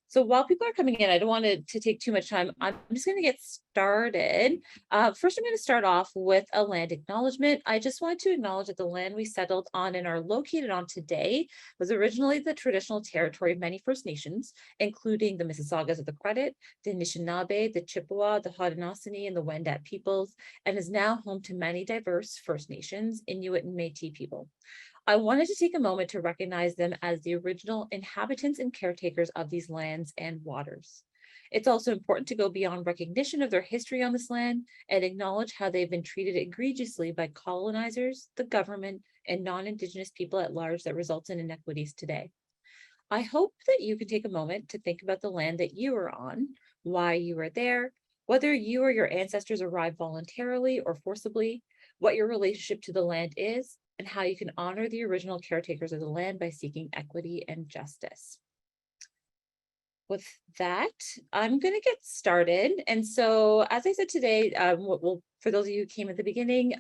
So while people are coming in, I don't want it to take too much time. I'm just going to get started. First, I'm going to start off with a land acknowledgement. I just want to acknowledge that the land we settled on and are located on today was originally the traditional territory of many First Nations, including the Mississaugas of the Credit, the Anishinaabe, the Chippewa, the Haudenosaunee, and the Wendat peoples, and is now home to many diverse First Nations, Inuit, and Métis people. I wanted to take a moment to recognize them as the original inhabitants and caretakers of these lands and waters. It's also important to go beyond recognition of their history on this land and acknowledge how they've been treated egregiously by colonizers, the government, and non-Indigenous people at large that results in inequities today. I hope that you can take a moment to think about the land that you are on, why you are there, whether you or your ancestors arrived voluntarily or forcibly, what your relationship to the land is, and how you can honor the original caretakers of the land by seeking equity and justice. With that, I'm going to get started. And so, as I said today, for those of you who came at the beginning,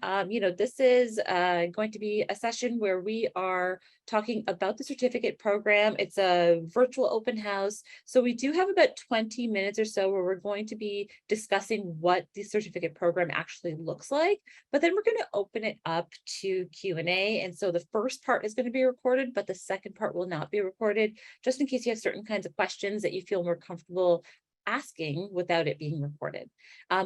this is going to be a session where we are talking about the certificate program. It's a virtual open house. So we do have about 20 minutes or so where we're going to be discussing what the certificate program actually looks like. But then we're going to open it up to Q&A. And so the first part is going to be recorded, but the second part will not be recorded, just in case you have certain kinds of questions that you feel more comfortable asking without it being recorded.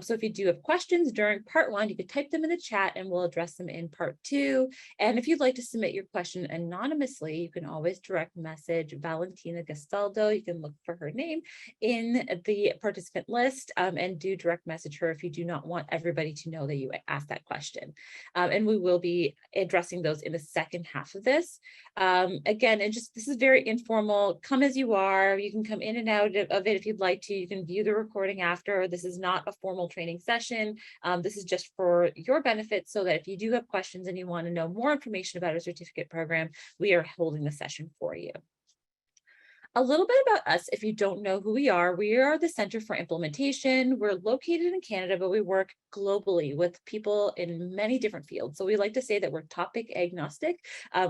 So if you do have questions during part one, you could type them in the chat and we'll address them in part two. And if you'd like to submit your question anonymously, you can always direct message Valentina Gastaldo. You can look for her name in the participant list and do direct message her if you do not want everybody to know that you asked that question. And we will be addressing those in the second half of this. Again, this is very informal. Come as you are. You can come in and out of it if you'd like to. You can view the recording after. This is not a formal training session. This is just for your benefit so that if you do have questions and you want to know more information about our certificate program, we are holding the session for you. A little bit about us, if you don't know who we are the Center for Implementation. We're located in Canada, but we work globally with people in many different fields. So we like to say that we're topic agnostic.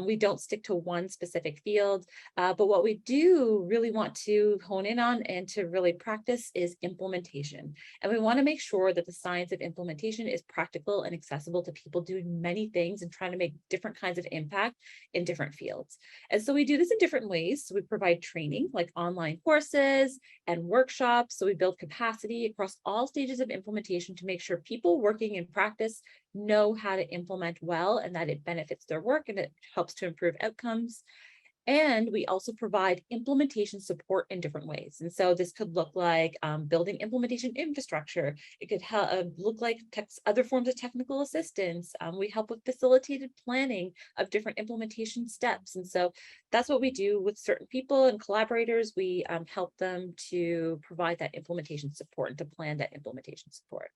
We don't stick to one specific field, but what we do really want to hone in on and to really practice is implementation. And we want to make sure that the science of implementation is practical and accessible to people doing many things and trying to make different kinds of impact in different fields. And so we do this in different ways. So we provide training like online courses and workshops. So we build capacity across all stages of implementation to make sure people working in practice know how to implement well and that it benefits their work and it helps to improve outcomes. And we also provide implementation support in different ways. And so this could look like building implementation infrastructure. It could look like other forms of technical assistance. We help with facilitated planning of different implementation steps. And so that's what we do with certain people and collaborators. We help them to provide that implementation support and to plan that implementation support.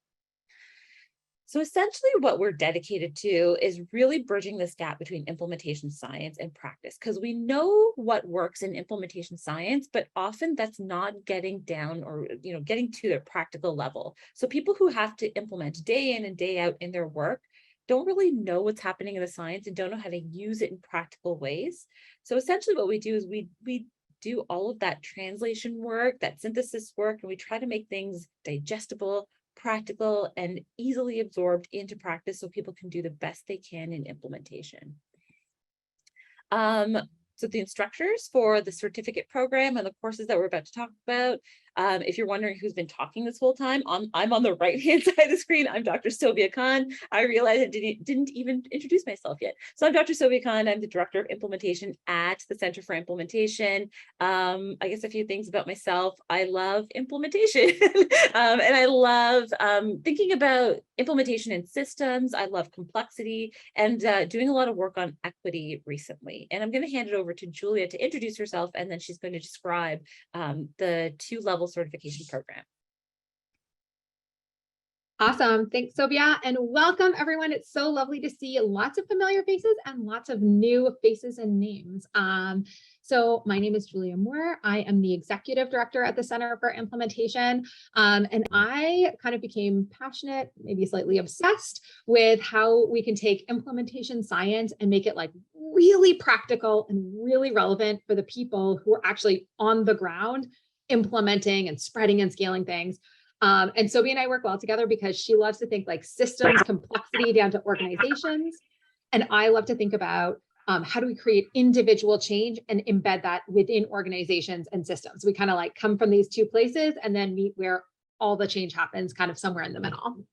So essentially what we're dedicated to is really bridging this gap between implementation science and practice, because we know what works in implementation science, but often that's not getting down or getting to the practical level. So people who have to implement day in and day out in their work don't really know what's happening in the science and don't know how to use it in practical ways. So essentially what we do is we do all of that translation work, that synthesis work, and we try to make things digestible, practical, and easily absorbed into practice so people can do the best they can in implementation. So the instructors for the certificate program and the courses that we're about to talk about, if you're wondering who's been talking this whole time, I'm on the right-hand side of the screen. I'm Dr. Sylvia Khan. I realized I didn't even introduce myself yet. So I'm Dr. Sylvia Khan. I'm the Director of Implementation at the Center for Implementation. I guess a few things about myself. I love implementation and I love thinking about implementation in systems. I love complexity and doing a lot of work on equity recently. And I'm going to hand it over to Julia to introduce herself, and then she's going to describe the two-level certification program. Awesome. Thanks, Sylvia, and welcome everyone. It's so lovely to see lots of familiar faces and lots of new faces and names. So my name is Julia Moore. I am the Executive Director at the Center for Implementation, and I kind of became passionate, maybe slightly obsessed with how we can take implementation science and make it like really practical and really relevant for the people who are actually on the ground implementing and spreading and scaling things. And Sobi and I work well together because she loves to think like systems complexity down to organizations. And I love to think about how do we create individual change and embed that within organizations and systems. We kind of like come from these two places and then meet where all the change happens kind of somewhere in the middle.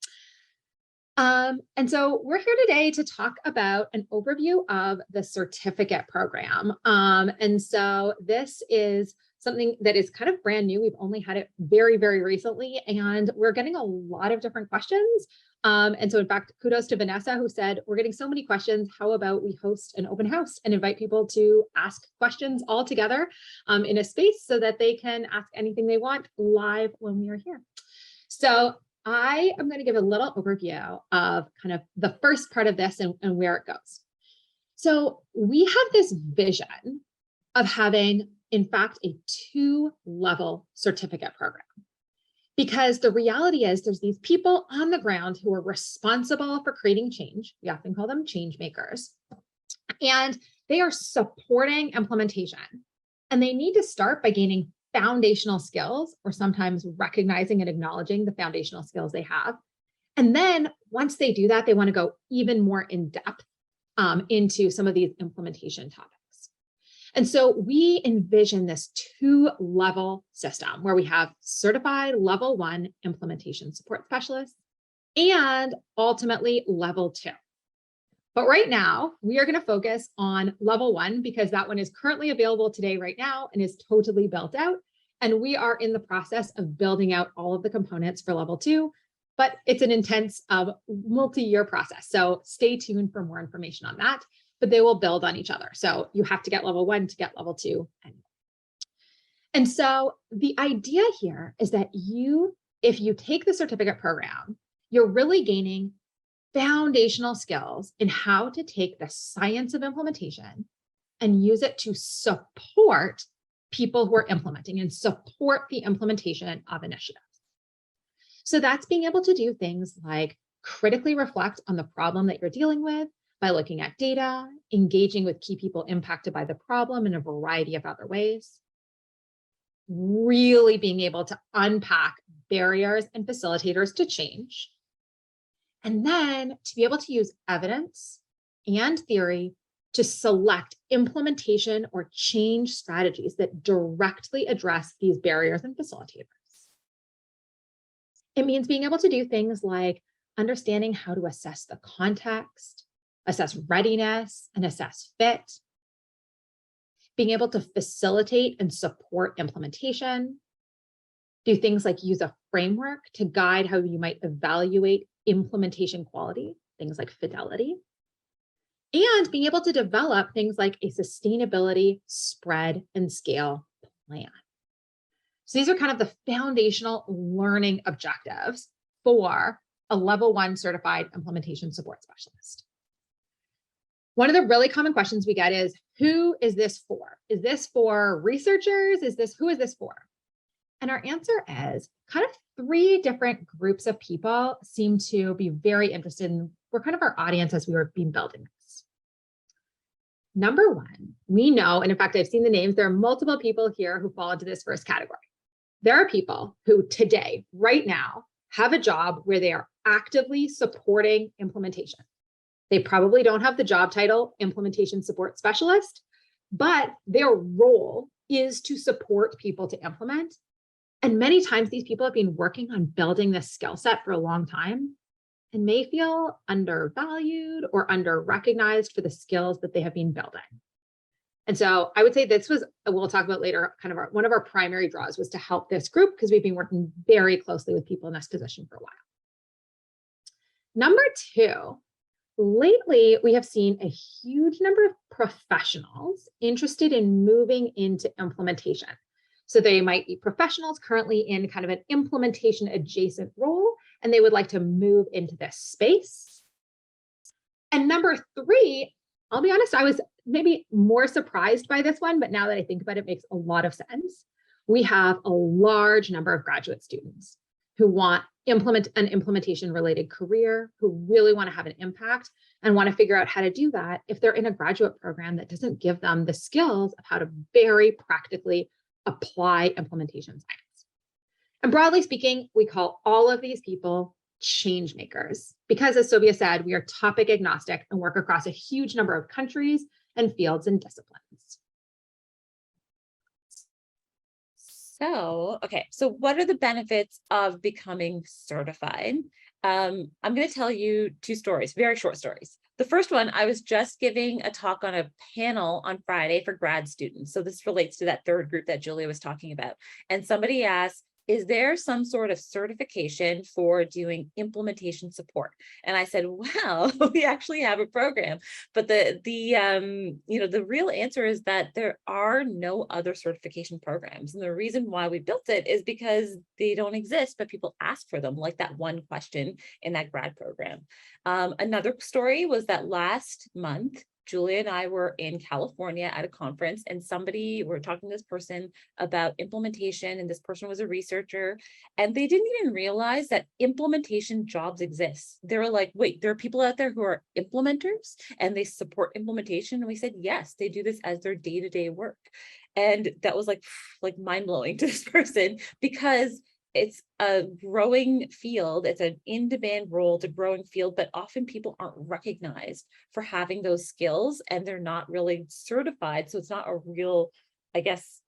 And so we're here today to talk about an overview of the certificate program. And so this is something that is kind of brand new. We've only had it very, very recently, and we're getting a lot of different questions. And so in fact, kudos to Vanessa, who said, we're getting so many questions. How about we host an open house and invite people to ask questions all together in a space so that they can ask anything they want live when we are here. So I am going to give a little overview of kind of the first part of this and where it goes. So we have this vision of having, in fact, a 2-level certificate program. Because the reality is there's these people on the ground who are responsible for creating change. We often call them change makers. And they are supporting implementation. And they need to start by gaining foundational skills, or sometimes recognizing and acknowledging the foundational skills they have. And then once they do that, they want to go even more in depth into some of these implementation topics. And so we envision this 2-level system where we have certified level 1 implementation support specialists and ultimately level 2. But right now we are going to focus on level 1 because that one is currently available today right now and is totally built out. And we are in the process of building out all of the components for level 2, but it's an intense multi-year process. So stay tuned for more information on that. But they will build on each other. So you have to get level 1 to get level 2. And so the idea here is that if you take the certificate program, you're really gaining foundational skills in how to take the science of implementation and use it to support people who are implementing and support the implementation of initiatives. So that's being able to do things like critically reflect on the problem that you're dealing with, by looking at data, engaging with key people impacted by the problem in a variety of other ways, really being able to unpack barriers and facilitators to change, and then to be able to use evidence and theory to select implementation or change strategies that directly address these barriers and facilitators. It means being able to do things like understanding how to assess the context, assess readiness, and assess fit, being able to facilitate and support implementation, do things like use a framework to guide how you might evaluate implementation quality, things like fidelity, and being able to develop things like a sustainability, spread, and scale plan. So these are kind of the foundational learning objectives for a level 1 certified implementation support specialist. One of the really common questions we get is, who is this for? Is this for researchers? Who is this for? And our answer is kind of 3 different groups of people seem to be very interested in, we're kind of our audience as we were being building this. Number 1, we know, and in fact, I've seen the names, there are multiple people here who fall into this first category. There are people who today, right now, have a job where they are actively supporting implementation. They probably don't have the job title implementation support specialist, but their role is to support people to implement. And many times these people have been working on building this skill set for a long time and may feel undervalued or under-recognized for the skills that they have been building. And so I would say this was, we'll talk about later, kind of one of our primary draws was to help this group because we've been working very closely with people in this position for a while. Number 2, lately, we have seen a huge number of professionals interested in moving into implementation. So they might be professionals currently in kind of an implementation adjacent role, and they would like to move into this space. And number 3, I'll be honest, I was maybe more surprised by this one, but now that I think about it, it makes a lot of sense. We have a large number of graduate students who want an implementation related career, who really want to have an impact and want to figure out how to do that if they're in a graduate program that doesn't give them the skills of how to very practically apply implementation science. And broadly speaking, we call all of these people change makers because, as Sylvia said, we are topic agnostic and work across a huge number of countries and fields and disciplines. So, okay, so what are the benefits of becoming certified? I'm going to tell you two stories, very short stories. The first one, I was just giving a talk on a panel on Friday for grad students. So this relates to that third group that Julia was talking about. And somebody asked, is there some sort of certification for doing implementation support? And I said, well, we actually have a program. But the real answer is that there are no other certification programs. And the reason why we built it is because they don't exist, but people ask for them, like that one question in that grad program. Another story was that last month, Julia and I were in California at a conference, and we're talking to this person about implementation, and this person was a researcher, and they didn't even realize that implementation jobs exist. They were like, wait, there are people out there who are implementers and they support implementation. And we said, yes, they do this as their day-to-day work. And that was like mind-blowing to this person because it's a growing field. It's an in-demand role. It's a growing field, but often people aren't recognized for having those skills and they're not really certified. So it's not a real, I guess,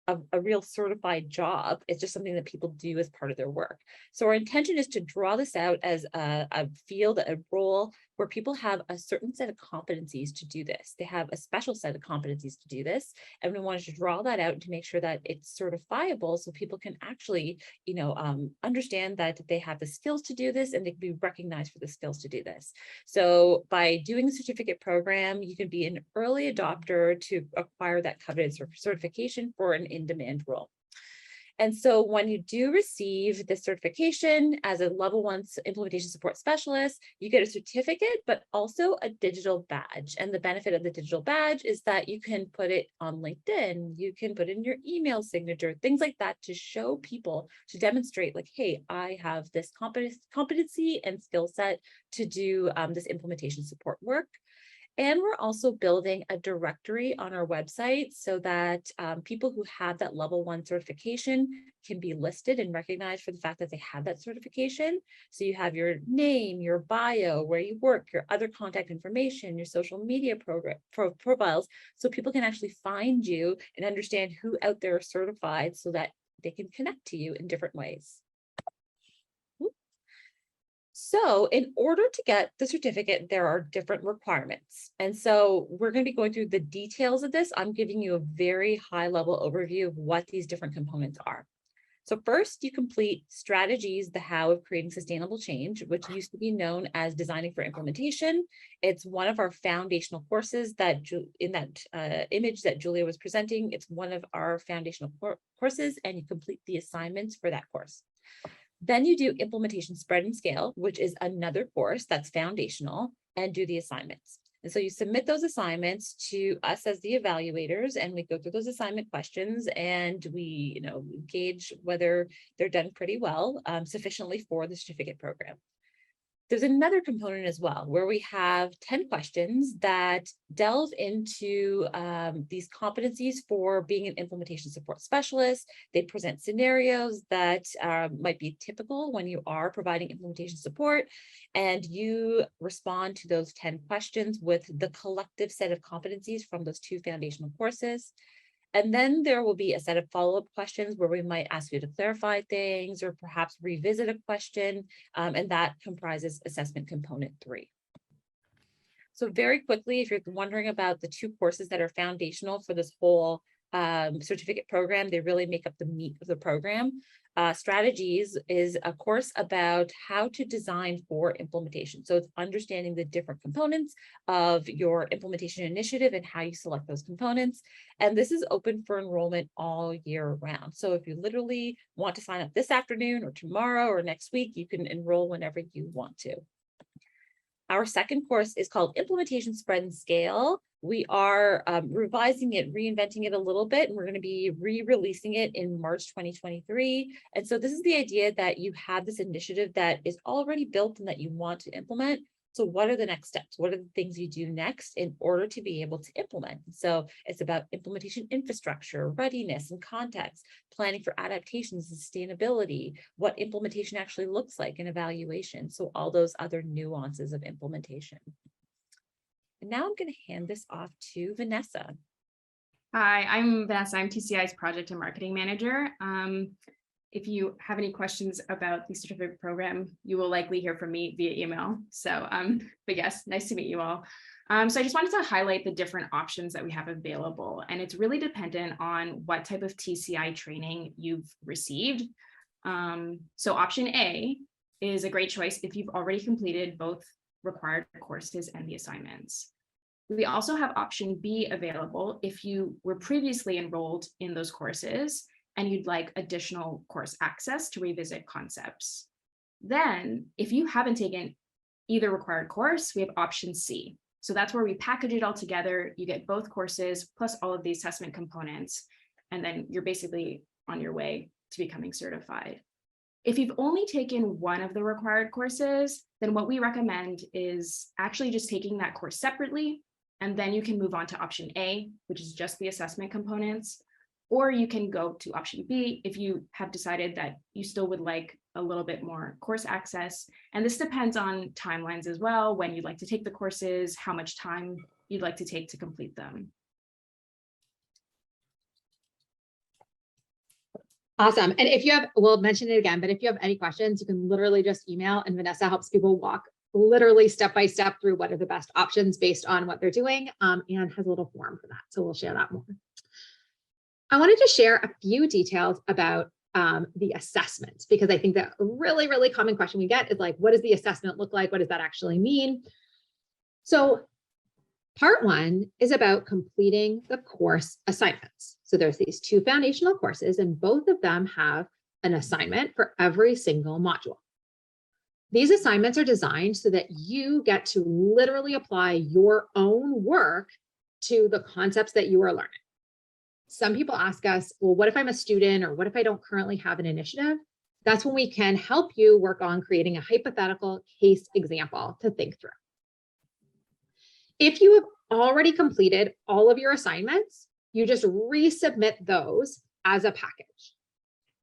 a real certified job. It's just something that people do as part of their work. So our intention is to draw this out as a field, a role where people have a certain set of competencies to do this. They have a special set of competencies to do this. And we wanted to draw that out to make sure that it's certifiable so people can actually, understand that they have the skills to do this and they can be recognized for the skills to do this. So by doing the certificate program, you can be an early adopter to acquire that coveted certification for an in-demand role. And so when you do receive the certification as a level 1 implementation support specialist, you get a certificate, but also a digital badge. And the benefit of the digital badge is that you can put it on LinkedIn, you can put in your email signature, things like that to show people, to demonstrate like, hey, I have this competency and skill set to do this implementation support work. And we're also building a directory on our website so that people who have that level 1 certification can be listed and recognized for the fact that they have that certification. So you have your name, your bio, where you work, your other contact information, your social media profiles, so people can actually find you and understand who out there is certified so that they can connect to you in different ways. So in order to get the certificate, there are different requirements. And so we're going to be going through the details of this. I'm giving you a very high level overview of what these different components are. So first, you complete strategies, the how of creating sustainable change, which used to be known as designing for implementation. It's one of our foundational courses that in that image that Julia was presenting, it's one of our foundational courses, and you complete the assignments for that course. Then you do implementation spread and scale, which is another course that's foundational, and do the assignments. And so you submit those assignments to us as the evaluators, and we go through those assignment questions and we, gauge whether they're done pretty well, sufficiently for the certificate program. There's another component as well, where we have 10 questions that delve into these competencies for being an implementation support specialist. They present scenarios that might be typical when you are providing implementation support, and you respond to those 10 questions with the collective set of competencies from those 2 foundational courses. And then there will be a set of follow-up questions where we might ask you to clarify things or perhaps revisit a question, and that comprises assessment component 3. So very quickly, if you're wondering about the 2 courses that are foundational for this whole certificate program, they really make up the meat of the program. Strategies is a course about how to design for implementation. So it's understanding the different components of your implementation initiative and how you select those components. And this is open for enrollment all year round. So if you literally want to sign up this afternoon or tomorrow or next week, you can enroll whenever you want to. Our second course is called Implementation Spread and Scale. We are revising it, reinventing it a little bit, and we're going to be re-releasing it in March 2023. And so this is the idea that you have this initiative that is already built and that you want to implement, So what are the next steps? What are the things you do next in order to be able to implement? So it's about implementation infrastructure, readiness and context, planning for adaptations and sustainability, what implementation actually looks like and evaluation. So all those other nuances of implementation. And now I'm going to hand this off to Vanessa. Hi, I'm Vanessa. I'm TCI's project and marketing manager. If you have any questions about the certificate program, you will likely hear from me via email. So, but yes, nice to meet you all. So I just wanted to highlight the different options that we have available, and it's really dependent on what type of TCI training you've received. So option A is a great choice if you've already completed both required courses and the assignments. We also have option B available if you were previously enrolled in those courses and you'd like additional course access to revisit concepts. Then, if you haven't taken either required course, we have option C. So that's where we package it all together. You get both courses plus all of the assessment components, and then you're basically on your way to becoming certified. If you've only taken one of the required courses, then what we recommend is actually just taking that course separately, and then you can move on to option A, which is just the assessment components. Or you can go to option B if you have decided that you still would like a little bit more course access. And this depends on timelines as well, when you'd like to take the courses, how much time you'd like to take to complete them. Awesome. And if you have, we'll mention it again, but if you have any questions, you can literally just email, and Vanessa helps people walk literally step by step through what are the best options based on what they're doing, and has a little form for that. So we'll share that more. I wanted to share a few details about the assessment, because I think that a really, really common question we get is like, what does the assessment look like? What does that actually mean? So part one is about completing the course assignments. So there's these two foundational courses, and both of them have an assignment for every single module. These assignments are designed so that you get to literally apply your own work to the concepts that you are learning. Some people ask us, well, what if I'm a student, or what if I don't currently have an initiative? That's when we can help you work on creating a hypothetical case example to think through. If you have already completed all of your assignments, you just resubmit those as a package.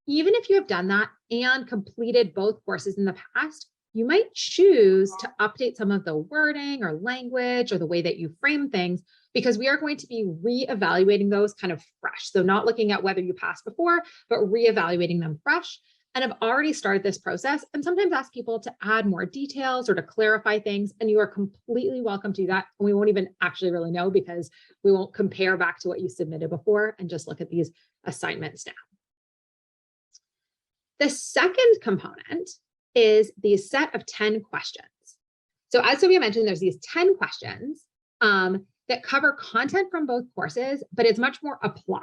Even if you have done that and completed both courses in the past, you might choose to update some of the wording or language or the way that you frame things, because we are going to be reevaluating those kind of fresh. So not looking at whether you passed before, but reevaluating them fresh. And I've already started this process, and sometimes ask people to add more details or to clarify things, and you are completely welcome to do that. And we won't even actually really know, because we won't compare back to what you submitted before and just look at these assignments now. The second component is the set of 10 questions. So as Sophia mentioned, there's these 10 questions that cover content from both courses, but it's much more applied.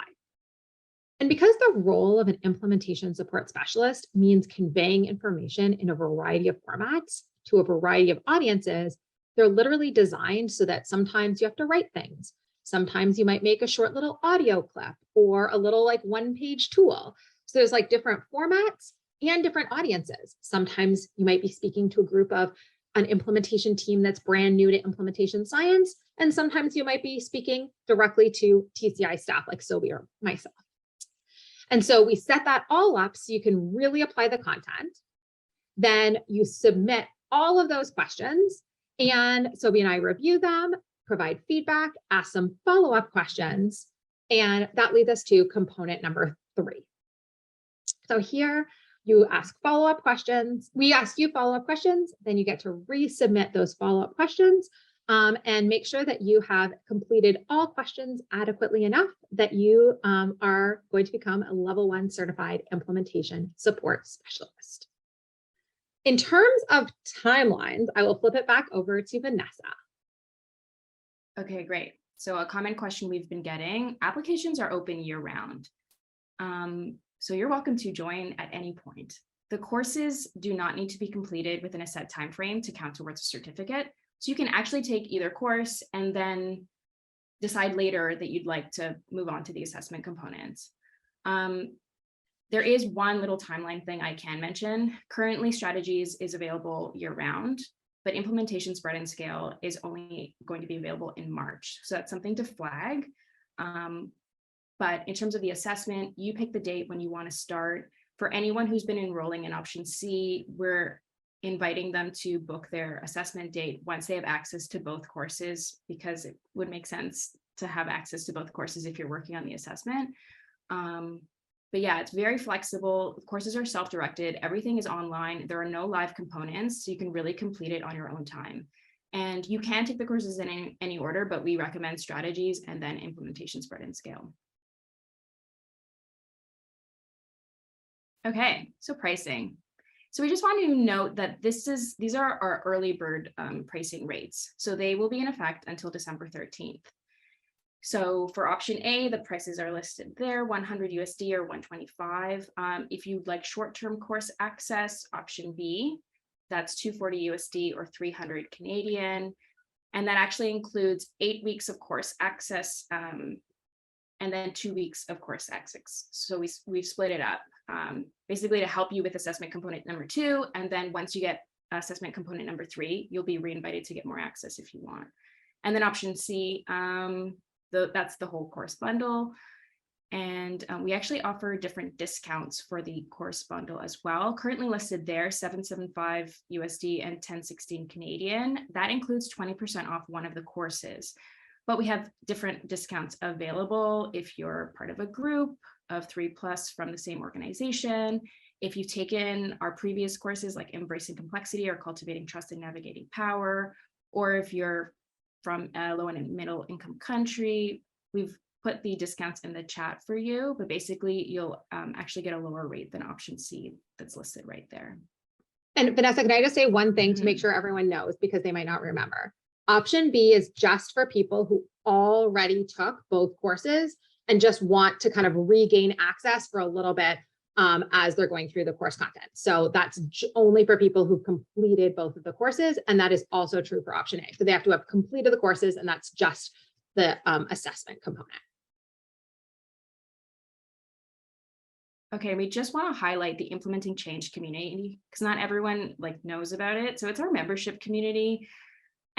And because the role of an implementation support specialist means conveying information in a variety of formats to a variety of audiences, they're literally designed so that sometimes you have to write things. Sometimes you might make a short little audio clip or a little like one-page tool. So there's like different formats and different audiences. Sometimes you might be speaking to a group of an implementation team that's brand new to implementation science. And sometimes you might be speaking directly to TCI staff like Sobi or myself. And so we set that all up so you can really apply the content. Then you submit all of those questions, and Sobi and I review them, provide feedback, ask some follow-up questions, and that leads us to component number 3. So here you ask follow-up questions. We ask you follow-up questions, then you get to resubmit those follow-up questions, and make sure that you have completed all questions adequately enough that you are going to become a level 1 certified implementation support specialist. In terms of timelines, I will flip it back over to Vanessa. Okay, great. So a common question we've been getting: applications are open year-round. So you're welcome to join at any point. The courses do not need to be completed within a set time frame to count towards a certificate. So you can actually take either course and then decide later that you'd like to move on to the assessment components. There is one little timeline thing I can mention. Currently, Strategies is available year-round. but implementation spread and scale is only going to be available in March. So that's something to flag. But in terms of the assessment, you pick the date when you want to start. For anyone who's been enrolling in option C, we're inviting them to book their assessment date once they have access to both courses, because it would make sense to have access to both courses if you're working on the assessment. But yeah, it's very flexible. Courses are self-directed. Everything is online. There are no live components, so you can really complete it on your own time. And you can take the courses in any order, but we recommend strategies and then implementation, spread, and scale. Okay, so pricing. So we just wanted to note that these are our early bird pricing rates. So they will be in effect until December 13th. So for option A, the prices are listed there, 100 USD or 125. If you'd like short-term course access, option B, that's 240 USD or 300 Canadian. And that actually includes 8 weeks of course access and then 2 weeks of course access. So we've split it up basically to help you with assessment component number 2. And then once you get assessment component number 3, you'll be reinvited to get more access if you want. And then option C, that's the whole course bundle. And we actually offer different discounts for the course bundle as well. Currently listed there, 775 USD and 1016 Canadian. That includes 20% off one of the courses. But we have different discounts available if you're part of a group of 3+ from the same organization. If you've taken our previous courses like Embracing Complexity or Cultivating Trust and Navigating Power, or if you're from a low and middle income country, we've put the discounts in the chat for you, but basically you'll actually get a lower rate than option C that's listed right there. And Vanessa, can I just say one thing to make sure everyone knows, because they might not remember? Option B is just for people who already took both courses and just want to kind of regain access for a little bit as they're going through the course content. So that's only for people who've completed both of the courses. And that is also true for option A. So they have to have completed the courses, and that's just the assessment component. Okay, we just want to highlight the Implementing Change community because not everyone knows about it. So it's our membership community.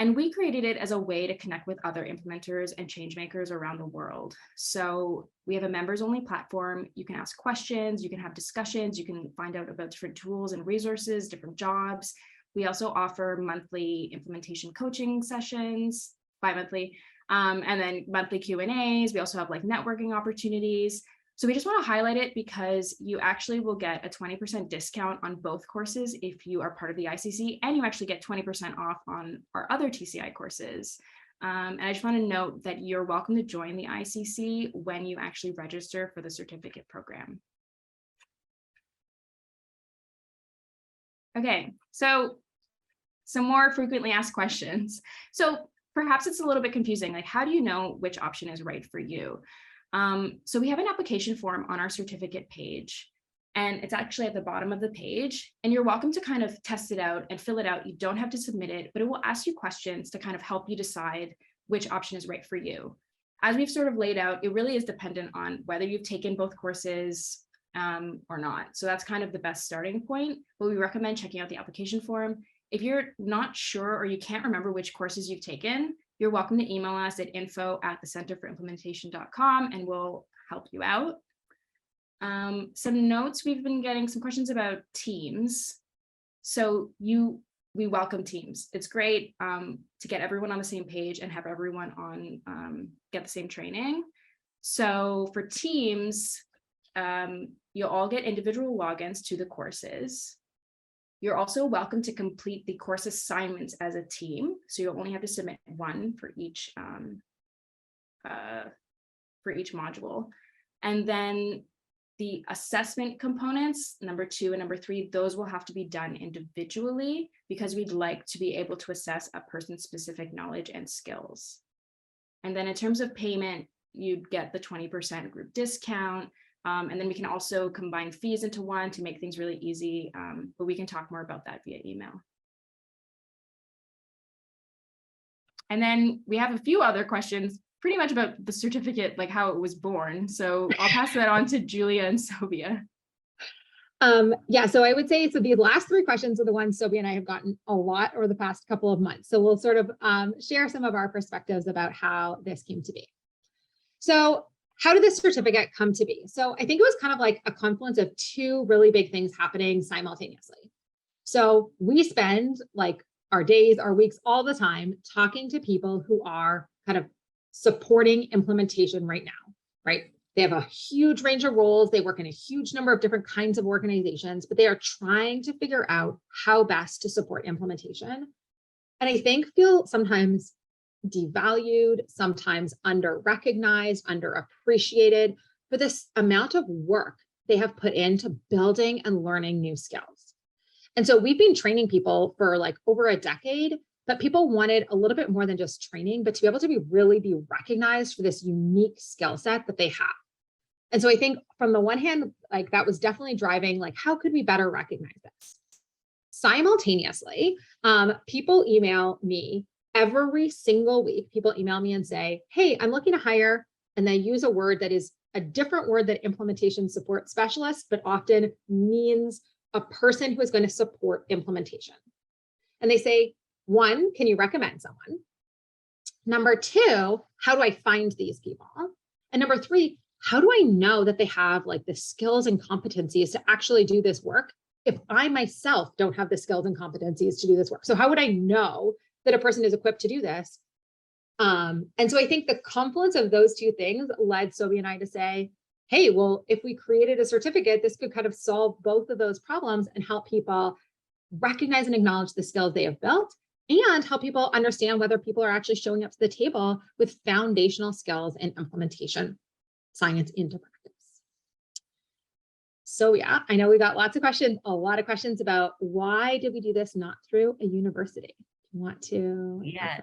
And we created it as a way to connect with other implementers and change makers around the world. So we have a members only platform. You can ask questions, you can have discussions, you can find out about different tools and resources, different jobs. We also offer monthly implementation coaching sessions, bi-monthly, and then monthly Q&As. We also have networking opportunities. So we just want to highlight it because you actually will get a 20% discount on both courses if you are part of the ICC, and you actually get 20% off on our other TCI courses. And I just want to note that you're welcome to join the ICC when you actually register for the certificate program. Okay, so some more frequently asked questions. So perhaps it's a little bit confusing, how do you know which option is right for you? So we have an application form on our certificate page, and it's actually at the bottom of the page, and you're welcome to kind of test it out and fill it out. You don't have to submit it, but it will ask you questions to kind of help you decide which option is right for you. As we've sort of laid out, it really is dependent on whether you've taken both courses or not. So that's kind of the best starting point, but we recommend checking out the application form. If you're not sure or you can't remember which courses you've taken, you're welcome to email us at info@thecenterforimplementation.com and we'll help you out. Some notes, we've been getting some questions about teams. So we welcome teams. It's great to get everyone on the same page and have everyone on get the same training. So for teams, you'll all get individual logins to the courses. You're also welcome to complete the course assignments as a team. So you'll only have to submit one for each module. And then the assessment components, number 2 and number 3, those will have to be done individually because we'd like to be able to assess a person's specific knowledge and skills. And then in terms of payment, you'd get the 20% group discount. And then we can also combine fees into one to make things really easy, but we can talk more about that via email. And then we have a few other questions pretty much about the certificate, how it was born. So I'll pass that on to Julia and Sobia. Yeah, so I would say, so the last three questions are the ones Sophie and I have gotten a lot over the past couple of months. So we'll sort of share some of our perspectives about how this came to be. So how did this certificate come to be? So I think it was kind of like a confluence of two really big things happening simultaneously. So we spend like our days, our weeks, all the time talking to people who are kind of supporting implementation right now, right? They have a huge range of roles. They work in a huge number of different kinds of organizations, but they are trying to figure out how best to support implementation. And I think feel sometimes devalued, sometimes under-recognized, underappreciated for this amount of work they have put into building and learning new skills. And so we've been training people for like over a decade, but people wanted a little bit more than just training, but to be able to really be recognized for this unique skill set that they have. And so I think from the one hand, like that was definitely driving, like, how could we better recognize this? Simultaneously, people email me every single week. People email me and say, hey, I'm looking to hire, and they use a word that is a different word than implementation support specialist, but often means a person who is going to support implementation. And they say, one, can you recommend someone? Number two, how do I find these people? And number three, how do I know that they have like the skills and competencies to actually do this work if I myself don't have the skills and competencies to do this work? So how would I know that a person is equipped to do this? And so I think the confluence of those two things led Sophie and I to say, hey, well, if we created a certificate, this could kind of solve both of those problems and help people recognize and acknowledge the skills they have built and help people understand whether people are actually showing up to the table with foundational skills and implementation science into practice. So yeah, I know we got lots of questions, a lot of questions about why did we do this not through a university? Do you want to? Yeah.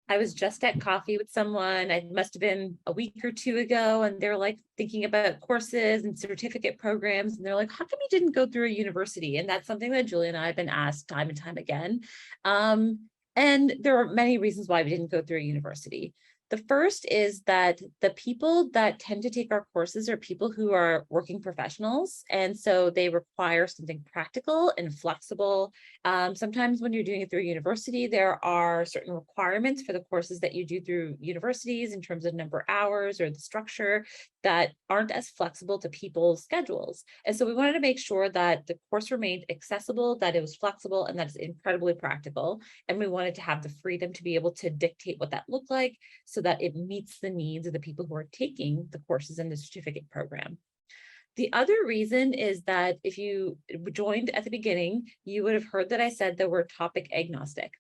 I was just at coffee with someone, it must have been a week or two ago, and they're like thinking about courses and certificate programs. And they're like, how come you didn't go through a university? And that's something that Julie and I have been asked time and time again. And there are many reasons why we didn't go through a university. The first is that the people that tend to take our courses are people who are working professionals. And so they require something practical and flexible. Sometimes when you're doing it through a university, there are certain requirements for the courses that you do through universities in terms of number of hours or the structure that aren't as flexible to people's schedules. And so we wanted to make sure that the course remained accessible, that it was flexible, and that it's incredibly practical. And we wanted to have the freedom to be able to dictate what that looked like, so that it meets the needs of the people who are taking the courses in the certificate program. The other reason is that if you joined at the beginning, you would have heard that I said that we're topic agnostic.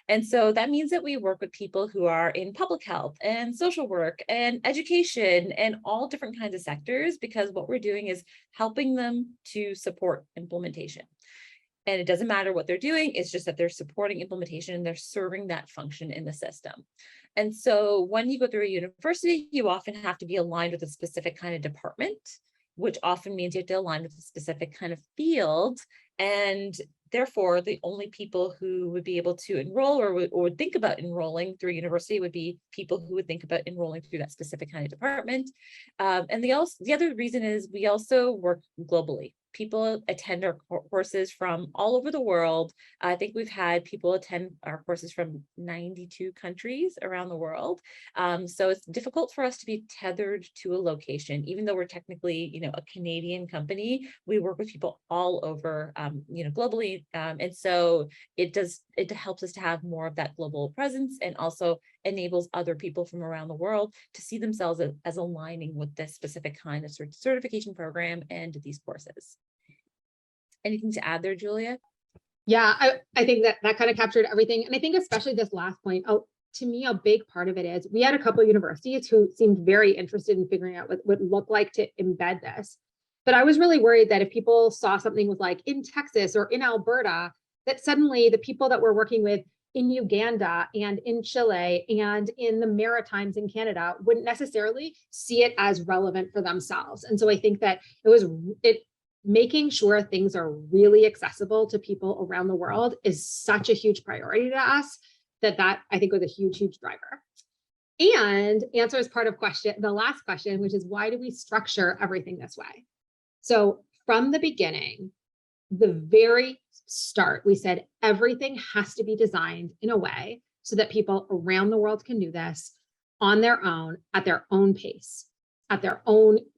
And so that means that we work with people who are in public health and social work and education and all different kinds of sectors, because what we're doing is helping them to support implementation. And it doesn't matter what they're doing, it's just that they're supporting implementation and they're serving that function in the system. And so when you go through a university, you often have to be aligned with a specific kind of department, which often means you have to align with a specific kind of field. And therefore, the only people who would be able to enroll or would think about enrolling through university would be people who would think about enrolling through that specific kind of department. And the other reason is we also work globally. People attend our courses from all over the world. I think we've had people attend our courses from 92 countries around the world. So it's difficult for us to be tethered to a location, even though we're technically, a Canadian company. We work with people all over, globally, and so it helps us to have more of that global presence, and also enables other people from around the world to see themselves as aligning with this specific kind of certification program and these courses. Anything to add there, Julia? Yeah, I think that kind of captured everything. And I think especially this last point, to me, a big part of it is we had a couple of universities who seemed very interested in figuring out what would look like to embed this. But I was really worried that if people saw something was like in Texas or in Alberta, that suddenly the people that we're working with in Uganda and in Chile and in the Maritimes in Canada wouldn't necessarily see it as relevant for themselves. And so I think that making sure things are really accessible to people around the world is such a huge priority to us that I think was a huge driver. And answers part of the last question, which is why do we structure everything this way? So from the beginning, the very start, we said everything has to be designed in a way so that people around the world can do this on their own, at their own pace, in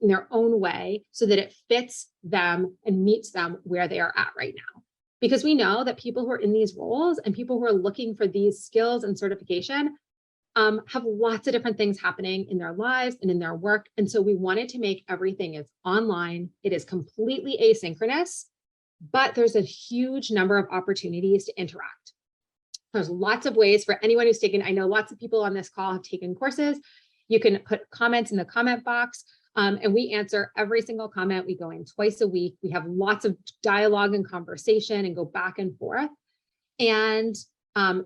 their own way, so that it fits them and meets them where they are at right now. Because we know that people who are in these roles and people who are looking for these skills and certification have lots of different things happening in their lives and in their work. And so we wanted to make everything is online. It is completely asynchronous, but there's a huge number of opportunities to interact. There's lots of ways for anyone who's taken, I know lots of people on this call have taken courses. You can put comments in the comment box, and we answer every single comment. We go in twice a week. We have lots of dialogue and conversation and go back and forth. And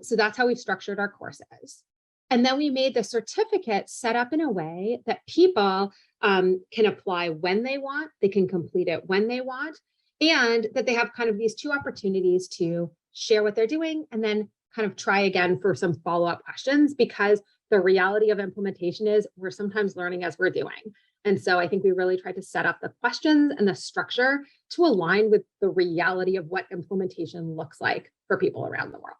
so that's how we've structured our courses. And then we made the certificate set up in a way that people can apply when they want, they can complete it when they want, and that they have kind of these two opportunities to share what they're doing and then kind of try again for some follow-up questions, because the reality of implementation is we're sometimes learning as we're doing. And so I think we really tried to set up the questions and the structure to align with the reality of what implementation looks like for people around the world.